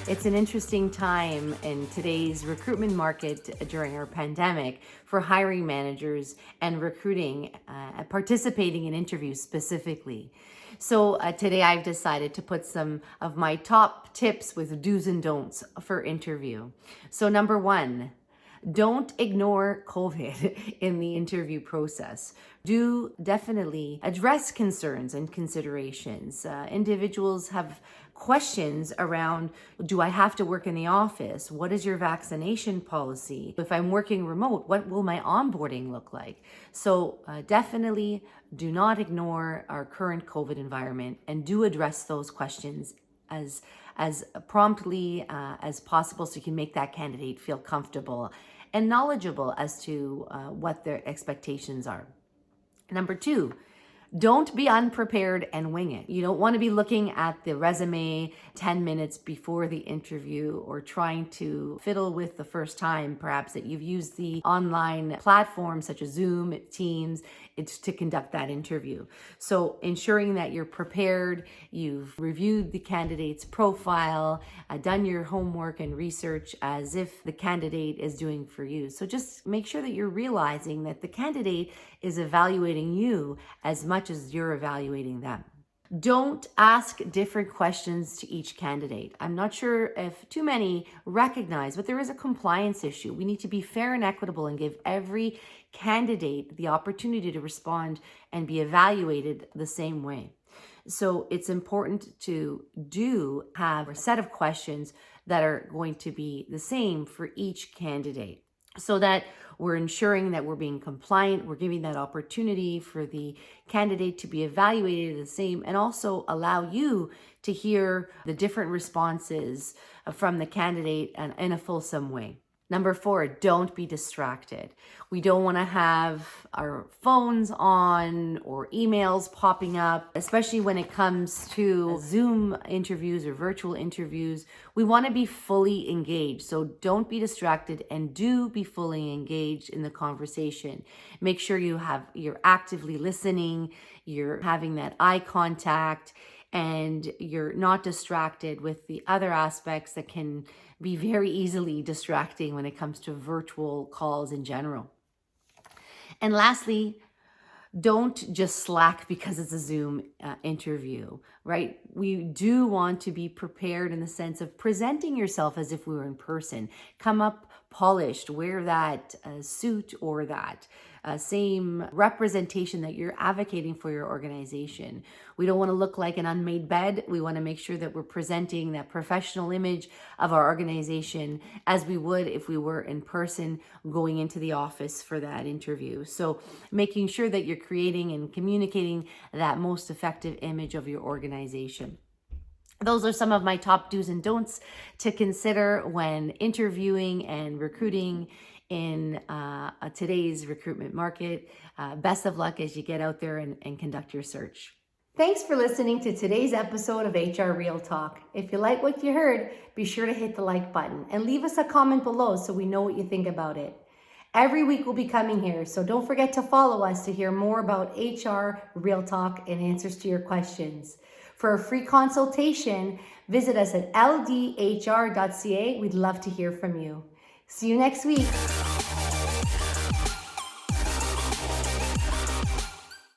It's an interesting time in today's recruitment market during our pandemic for hiring managers and recruiting, participating in interviews specifically. So today I've decided to put some of my top tips with do's and don'ts for interview. So number one, don't ignore COVID in the interview process. Do definitely address concerns and considerations. Individuals have questions around, do I have to work in the office? What is your vaccination policy? If I'm working remote, what will my onboarding look like? So definitely do not ignore our current COVID environment and do address those questions as promptly as possible so you can make that candidate feel comfortable and knowledgeable as to what their expectations are. Number two, don't be unprepared and wing it. You don't want to be looking at the resume 10 minutes before the interview or trying to fiddle with the first time, perhaps, that you've used the online platforms such as Zoom, Teams, it's to conduct that interview. So ensuring that you're prepared, you've reviewed the candidate's profile, done your homework and research as if the candidate is doing for you. So just make sure that you're realizing that the candidate is evaluating you as much as you're evaluating them. Don't ask different questions to each candidate. I'm not sure if too many recognize, but there is a compliance issue. We need to be fair and equitable and give every candidate the opportunity to respond and be evaluated the same way. So it's important to have a set of questions that are going to be the same for each candidate, so that we're ensuring that we're being compliant, we're giving that opportunity for the candidate to be evaluated the same, and also allow you to hear the different responses from the candidate in a fulsome way. Number four, don't be distracted. We don't want to have our phones on or emails popping up, especially when it comes to Zoom interviews or virtual interviews. We want to be fully engaged. So don't be distracted and do be fully engaged in the conversation. Make sure you're actively listening, you're having that eye contact, and you're not distracted with the other aspects that can be very easily distracting when it comes to virtual calls in general. And lastly, don't just slack because it's a Zoom interview, right? We do want to be prepared in the sense of presenting yourself as if we were in person. Come up polished, wear that suit or that same representation that you're advocating for your organization. We don't want to look like an unmade bed. We want to make sure that we're presenting that professional image of our organization as we would if we were in person going into the office for that interview. So making sure that you're creating and communicating that most effective image of your organization. Those are some of my top do's and don'ts to consider when interviewing and recruiting in today's recruitment market. Best of luck as you get out there and conduct your search. Thanks for listening to today's episode of HR Real Talk. If you like what you heard, be sure to hit the like button and leave us a comment below so we know what you think about it. Every week we'll be coming here, so don't forget to follow us to hear more about HR Real Talk and answers to your questions. For a free consultation, visit us at ldhr.ca. We'd love to hear from you. See you next week.